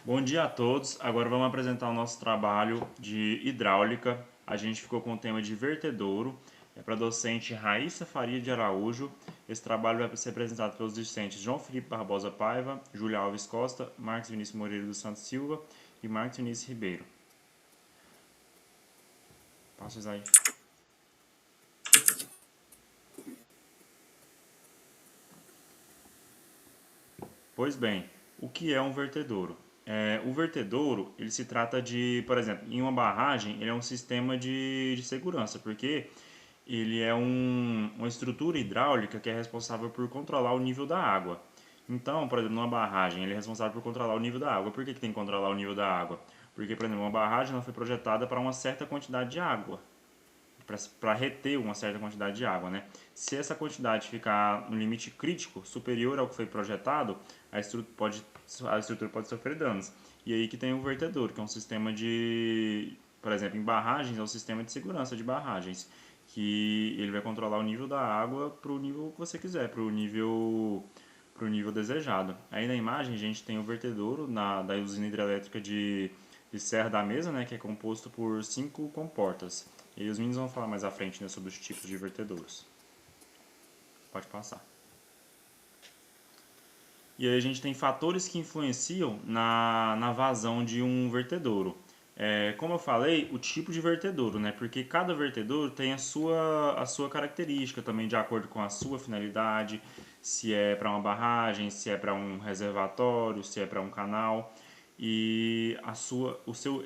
Bom dia a todos. Agora vamos apresentar o nosso trabalho de hidráulica. A gente ficou com o tema de vertedouro. É para a docente Raíssa Faria de Araújo. Esse trabalho vai ser apresentado pelos discentes João Felipe Barbosa Paiva, Júlia Alves Costa, Marcos Vinícius Moreira dos Santos Silva e Marcos Vinícius Ribeiro. Passa o slide. Pois bem, o que é um vertedouro? O vertedouro, ele se trata de, por exemplo, em uma barragem, ele é um sistema de segurança, porque ele é uma estrutura hidráulica que é responsável por controlar o nível da água. Então, por exemplo, numa barragem, ele é responsável por controlar o nível da água. Por que tem que controlar o nível da água? Porque, por exemplo, uma barragem não foi projetada para uma certa quantidade de água, para reter uma certa quantidade de água, né? Se essa quantidade ficar no limite crítico, superior ao que foi projetado, a estrutura pode sofrer danos. E aí que tem o vertedor, que é um sistema de, por exemplo, em barragens, é um sistema de segurança de barragens, que ele vai controlar o nível da água para o nível que você quiser, para o nível desejado. Aí na imagem a gente tem o vertedouro da usina hidrelétrica de Serra da Mesa, né, que é composto por 5 comportas. E aí os meninos vão falar mais à frente, né, sobre os tipos de vertedouros. Pode passar. E aí a gente tem fatores que influenciam na vazão de um vertedouro. Como eu falei, o tipo de vertedouro, né? Porque cada vertedouro tem a sua característica também de acordo com a sua finalidade, se é para uma barragem, se é para um reservatório, se é para um canal. E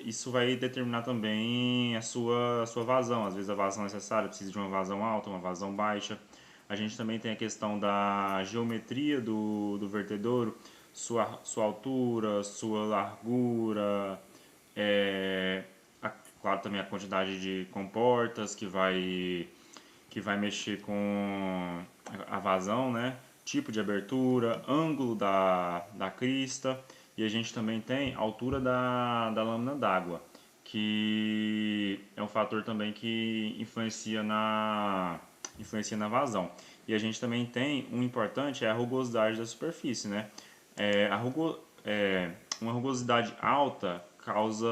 isso vai determinar também a sua vazão. Às vezes a vazão necessária precisa de uma vazão alta, uma vazão baixa. A gente também tem a questão da geometria do vertedouro, sua altura, sua largura, é, claro, também a quantidade de comportas que vai mexer com a vazão, né? Tipo de abertura, ângulo da crista, e a gente também tem a altura da lâmina d'água, que é um fator também que influencia na vazão. E a gente também tem um importante, é a rugosidade da superfície, né? É, a rugo, uma rugosidade alta causa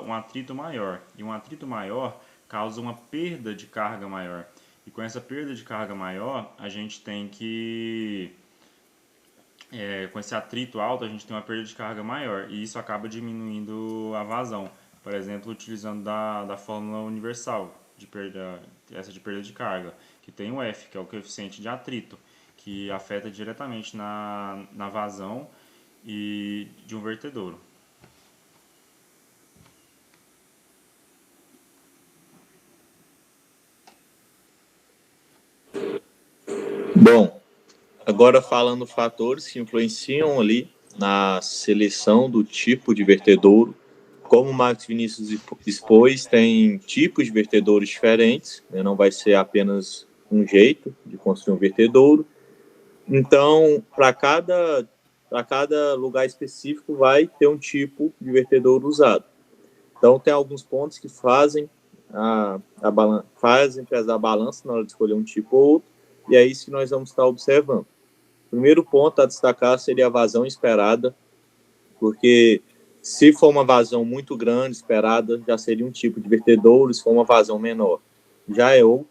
um atrito maior, e um atrito maior causa uma perda de carga maior. E com essa perda de carga maior, a gente tem que, com esse atrito alto, a gente tem uma perda de carga maior, e isso acaba diminuindo a vazão. Por exemplo, utilizando da fórmula universal, essa de perda de carga, que tem o F, que é o coeficiente de atrito, que afeta diretamente na vazão e de um vertedouro. Bom, agora falando fatores que influenciam ali na seleção do tipo de vertedouro, como o Marcos Vinícius expôs, tem tipos de vertedouros diferentes, né? Não vai ser apenas um jeito de construir um vertedouro. Então, para cada lugar específico vai ter um tipo de vertedouro usado. Então, tem alguns pontos que fazem fazem pesar a balança na hora de escolher um tipo ou outro, e é isso que nós vamos estar observando. O primeiro ponto a destacar seria a vazão esperada, porque se for uma vazão muito grande, esperada, já seria um tipo de vertedouro, se for uma vazão menor, já é outro.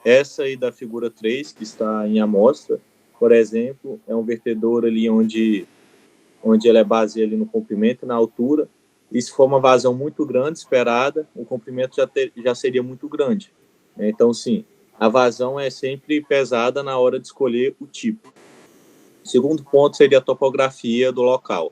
Essa aí da figura 3, que está em amostra, por exemplo, é um vertedouro ali onde ele é baseado ali no comprimento e na altura, e se for uma vazão muito grande, esperada, o comprimento já seria muito grande. Então, sim, a vazão é sempre pesada na hora de escolher o tipo. O segundo ponto seria a topografia do local.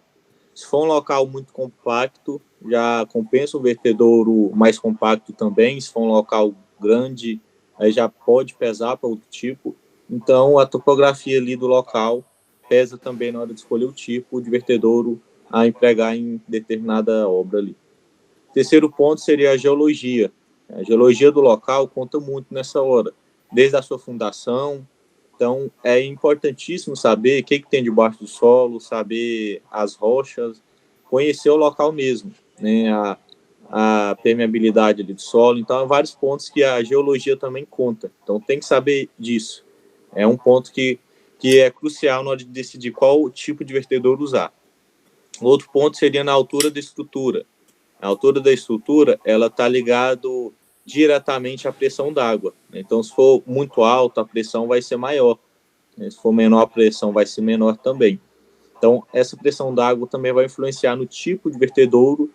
Se for um local muito compacto, já compensa um vertedouro mais compacto também. Se for um local grande, aí já pode pesar para outro tipo. Então, a topografia ali do local pesa também na hora de escolher o tipo de vertedouro a empregar em determinada obra ali. Terceiro ponto seria a geologia. A geologia do local conta muito nessa hora, desde a sua fundação. Então, é importantíssimo saber o que tem debaixo do solo, saber as rochas, conhecer o local mesmo, né? A permeabilidade do solo. Então, há vários pontos que a geologia também conta. Então, tem que saber disso. É um ponto que é crucial na hora de decidir qual tipo de vertedor usar. Outro ponto seria na altura da estrutura. A altura da estrutura, ela está ligado diretamente à pressão d'água. Então, se for muito alta, a pressão vai ser maior. Se for menor, a pressão vai ser menor também. Então, essa pressão d'água também vai influenciar no tipo de vertedouro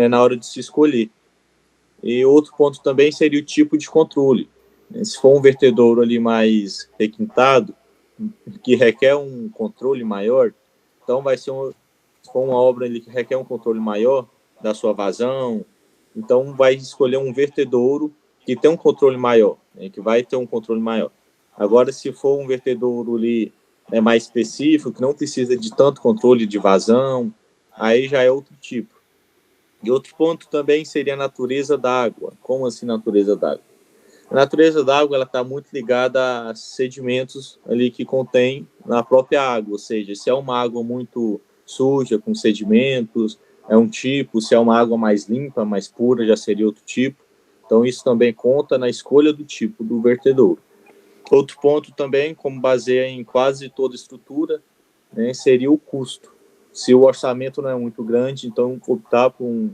na hora de se escolher. E outro ponto também seria o tipo de controle. Se for um vertedouro ali mais requintado, que requer um controle maior, então vai ser se for uma obra ali que requer um controle maior da sua vazão, então vai escolher um vertedouro que tem um controle maior, que vai ter um controle maior. Agora, se for um vertedouro ali mais específico, que não precisa de tanto controle de vazão, aí já é outro tipo. E outro ponto também seria a natureza da água. Como assim natureza da água? A natureza da água está muito ligada a sedimentos ali que contém na própria água, ou seja, se é uma água muito suja, com sedimentos, é um tipo, se é uma água mais limpa, mais pura, já seria outro tipo. Então, isso também conta na escolha do tipo do vertedouro. Outro ponto também, como baseia em quase toda estrutura, seria o custo. Se o orçamento não é muito grande, então optar por um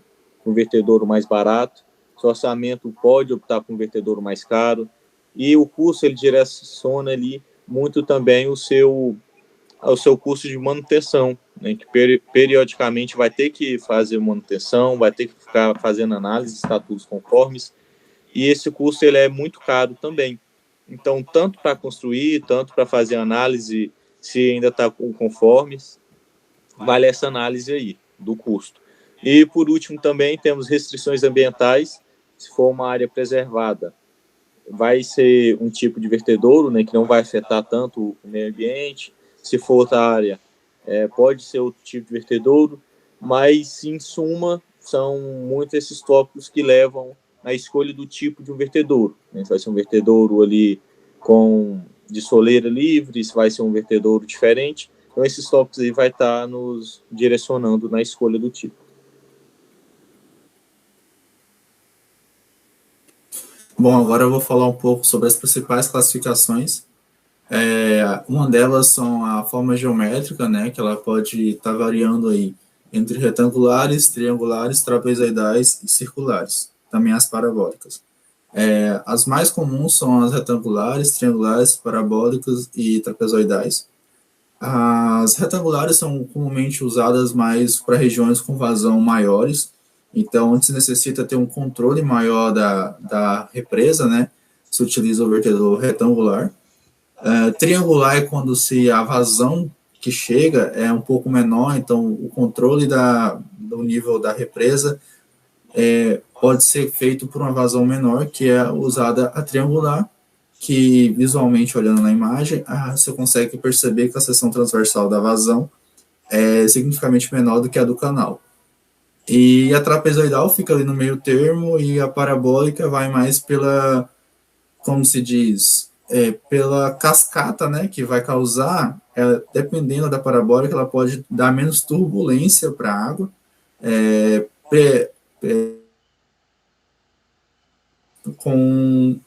vertedouro mais barato. Se o orçamento pode optar por um vertedouro mais caro. E o custo, ele direciona ali muito também o seu custo de manutenção, que periodicamente vai ter que fazer manutenção, vai ter que ficar fazendo análise, estatutos conformes, e esse custo ele é muito caro também. Então, tanto para construir, tanto para fazer análise, se ainda está com conformes, vale essa análise aí do custo. E, por último, também temos restrições ambientais. Se for uma área preservada, vai ser um tipo de vertedouro, que não vai afetar tanto o meio ambiente. Se for outra área, pode ser outro tipo de vertedouro, mas, em suma, são muitos esses tópicos que levam à escolha do tipo de um vertedouro. Se vai ser um vertedouro ali de soleira livre, se vai ser um vertedouro diferente. Então, esses tópicos aí vai estar nos direcionando na escolha do tipo. Bom, agora eu vou falar um pouco sobre as principais classificações. Uma delas são a forma geométrica, né, que ela pode estar variando aí entre retangulares, triangulares, trapezoidais e circulares. Também as parabólicas. As mais comuns são as retangulares, triangulares, parabólicas e trapezoidais. As retangulares são comumente usadas mais para regiões com vazão maiores, então onde se necessita ter um controle maior da represa, né? Se utiliza o vertedor retangular. Triangular é quando a vazão que chega é um pouco menor, então o controle do nível da represa pode ser feito por uma vazão menor, que é usada a triangular, que visualmente olhando na imagem, você consegue perceber que a seção transversal da vazão é significativamente menor do que a do canal. E a trapezoidal fica ali no meio termo, e a parabólica vai mais pela, como se diz, pela cascata, né, que vai causar, dependendo da parabólica, ela pode dar menos turbulência para a água, com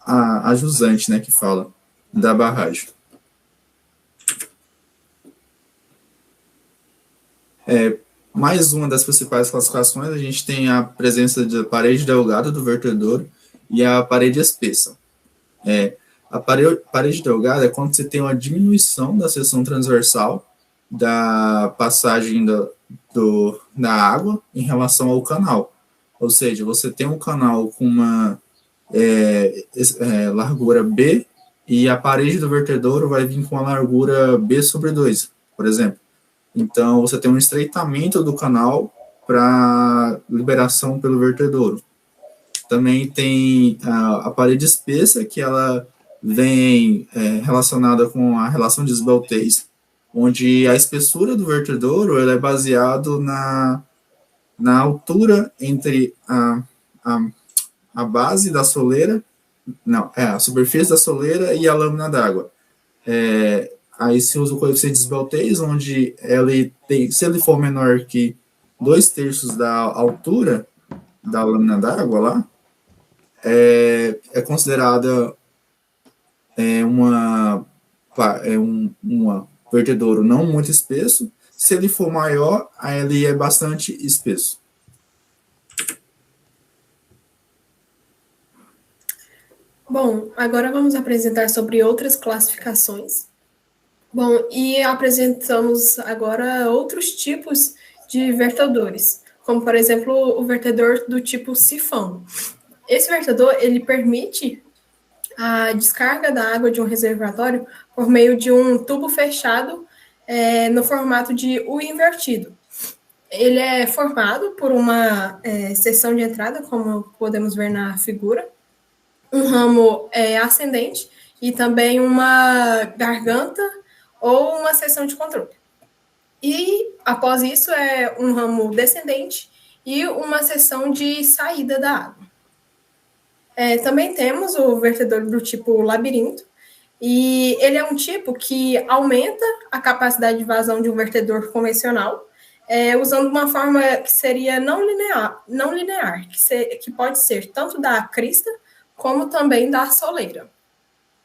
a jusante, né, que fala, da barragem. Mais uma das principais classificações, a gente tem a presença da parede delgada do vertedouro e a parede espessa. A parede delgada é quando você tem uma diminuição da seção transversal da passagem da água em relação ao canal. Ou seja, você tem um canal com uma largura B, e a parede do vertedouro vai vir com a largura B/2, por exemplo. Então, você tem um estreitamento do canal para liberação pelo vertedouro. Também tem a parede espessa, que ela vem relacionada com a relação de esbeltez, onde a espessura do vertedouro ela é baseado na altura entre a base da soleira, a superfície da soleira e a lâmina d'água. Aí se usa o coeficiente de esbeltez, onde se ele for menor que 2/3 da altura da lâmina d'água lá, é considerada um vertedouro não muito espesso. Se ele for maior, aí ele é bastante espesso. Bom, agora vamos apresentar sobre outras classificações. Bom, e apresentamos agora outros tipos de vertedores, como, por exemplo, o vertedor do tipo sifão. Esse vertedor, ele permite a descarga da água de um reservatório por meio de um tubo fechado no formato de U invertido. Ele é formado por uma seção de entrada, como podemos ver na figura, um ramo ascendente e também uma garganta ou uma seção de controle. E, após isso, é um ramo descendente e uma seção de saída da água. Também temos o vertedor do tipo labirinto, e ele é um tipo que aumenta a capacidade de vazão de um vertedor convencional, usando uma forma que seria não linear que pode ser tanto da crista como também da soleira.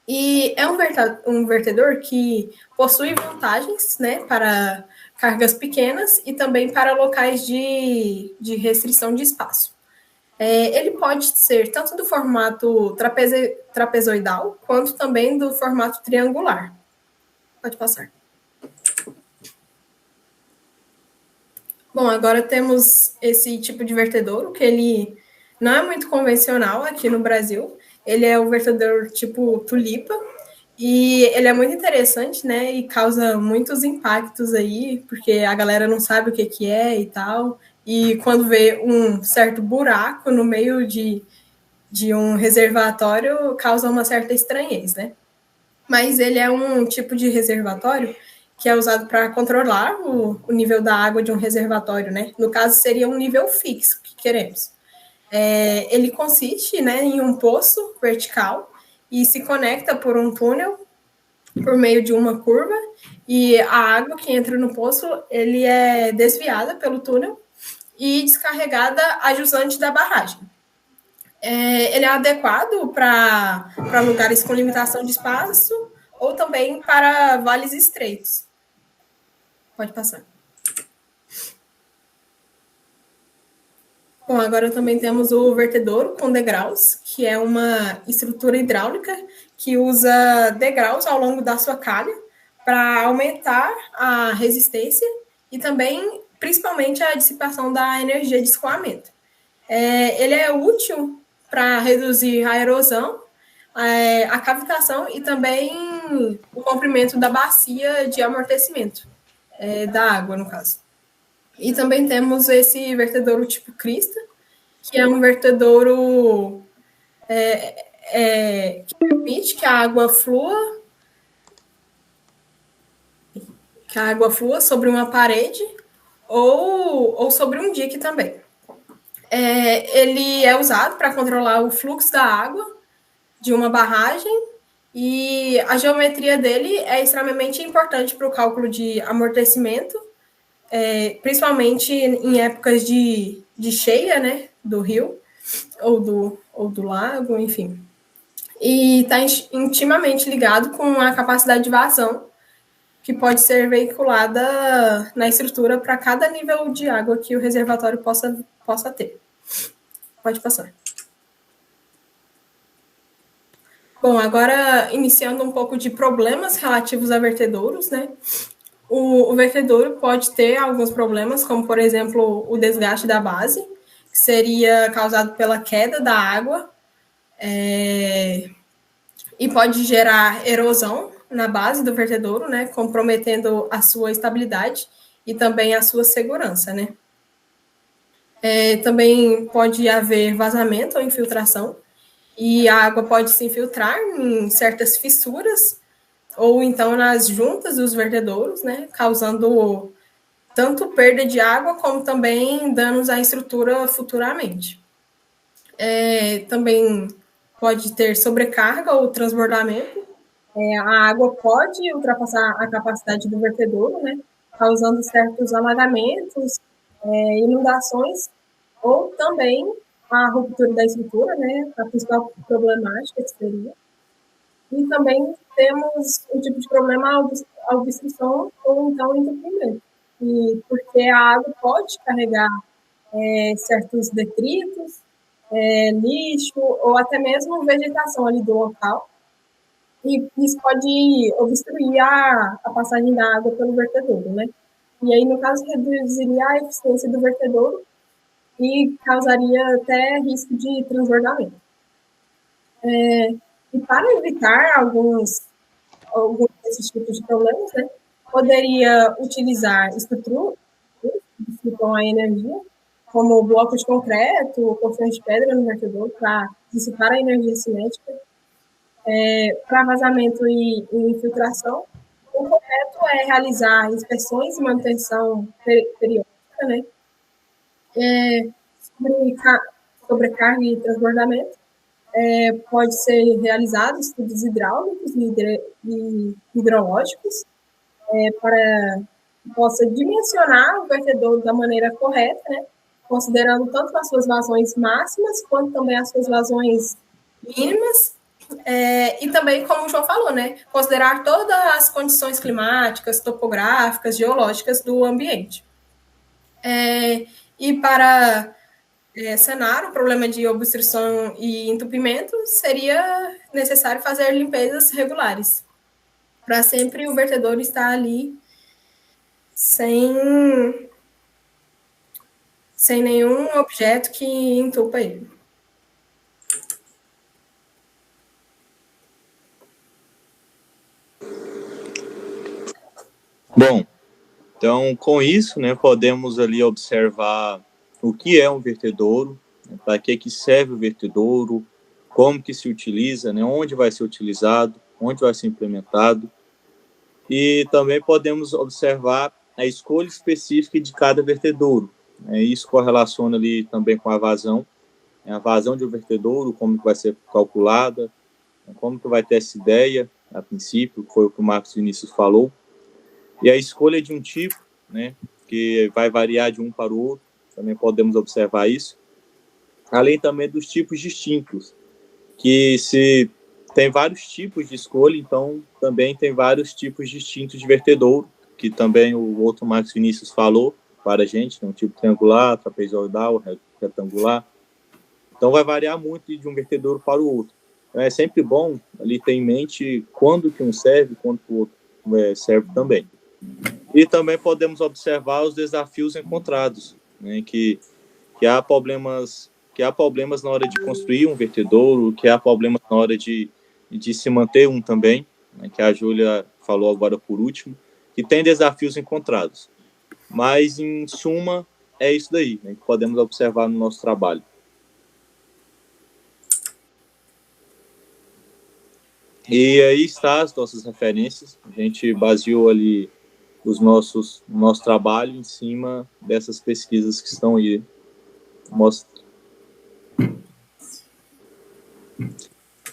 E é um vertedor que possui vantagens, né, para cargas pequenas e também para locais de restrição de espaço. Ele pode ser tanto do formato trapezoidal, quanto também do formato triangular. Pode passar. Bom, agora temos esse tipo de vertedouro, que ele não é muito convencional aqui no Brasil. Ele é o vertedor tipo tulipa, e ele é muito interessante, né, e causa muitos impactos aí, porque a galera não sabe o que é e tal, e quando vê um certo buraco no meio de um reservatório, causa uma certa estranhez, né? Mas ele é um tipo de reservatório que é usado para controlar o nível da água de um reservatório, né? No caso, seria um nível fixo que queremos. Ele consiste, né, em um poço vertical e se conecta por um túnel por meio de uma curva, e a água que entra no poço, ele é desviada pelo túnel e descarregada a jusante da barragem. Ele é adequado para lugares com limitação de espaço ou também para vales estreitos. Pode passar. Bom, agora também temos o vertedouro com degraus, que é uma estrutura hidráulica que usa degraus ao longo da sua calha para aumentar a resistência e também, principalmente, a dissipação da energia de escoamento. Ele é útil para reduzir a erosão, a cavitação e também o comprimento da bacia de amortecimento da água, no caso. E também temos esse vertedouro tipo crista, que é um vertedouro que permite que a água flua sobre uma parede ou sobre um dique também. Ele é usado para controlar o fluxo da água de uma barragem, e a geometria dele é extremamente importante para o cálculo de amortecimento, principalmente em épocas de cheia, né, do rio ou do lago, enfim. E está intimamente ligado com a capacidade de vazão, que pode ser veiculada na estrutura para cada nível de água que o reservatório possa ter. Pode passar. Bom, agora iniciando um pouco de problemas relativos a vertedouros, né? O vertedouro pode ter alguns problemas, como, por exemplo, o desgaste da base, que seria causado pela queda da água, e pode gerar erosão na base do vertedouro, né, comprometendo a sua estabilidade e também a sua segurança, né. Também pode haver vazamento ou infiltração, e a água pode se infiltrar em certas fissuras ou então nas juntas dos vertedouros, né, causando tanto perda de água como também danos à estrutura futuramente. Também pode ter sobrecarga ou transbordamento. A água pode ultrapassar a capacidade do vertedouro, né, causando certos alagamentos, inundações, ou também a ruptura da estrutura, né, a principal problemática que seria. E também temos um tipo de problema, a obstrução ou então entupimento. e porque a água pode carregar certos detritos, lixo ou até mesmo vegetação ali do local, e isso pode obstruir a passagem da água pelo vertedouro, né? E aí, no caso, reduziria a eficiência do vertedouro e causaria até risco de transbordamento. E para evitar alguns desses tipos de problemas, né, poderia utilizar estruturas que dissipam a energia, como blocos de concreto ou colchões de pedra no vertedor para dissipar a energia cinética. Para vazamento e infiltração, o correto é realizar inspeções e manutenção periódica, né? Sobrecarga e transbordamento. Pode ser realizado estudos hidráulicos e hidrológicos para que possa dimensionar o vertedor da maneira correta, né? Considerando tanto as suas vazões máximas quanto também as suas vazões mínimas. E também, como o João falou, né, considerar todas as condições climáticas, topográficas, geológicas do ambiente. E para sanar o problema de obstrução e entupimento, seria necessário fazer limpezas regulares, para sempre o vertedor estar ali sem nenhum objeto que entupa ele. Bom, então com isso, né, podemos ali observar o que é um vertedouro, né, para que serve o vertedouro, como que se utiliza, né, onde vai ser utilizado, onde vai ser implementado. E também podemos observar a escolha específica de cada vertedouro. Né, isso correlaciona ali também com a vazão de um vertedouro, como que vai ser calculada, como que vai ter essa ideia, a princípio, foi o que o Marcos Vinícius falou. E a escolha de um tipo, né, que vai variar de um para o outro, também podemos observar isso. Além também dos tipos distintos, que se tem vários tipos de escolha, então também tem vários tipos distintos de vertedouro, que também o outro Marcos Vinícius falou para a gente, um tipo triangular, trapezoidal, retangular. Então vai variar muito de um vertedouro para o outro. Então é sempre bom ali ter em mente quando que um serve, quando que o outro serve também. E também podemos observar os desafios encontrados, né, que há problemas na hora de construir um vertedouro, que há problemas na hora de se manter um também, né, que a Júlia falou agora por último, que tem desafios encontrados. Mas, em suma, é isso daí, né, que podemos observar no nosso trabalho. E aí está as nossas referências. A gente baseou ali nosso trabalho em cima dessas pesquisas que estão aí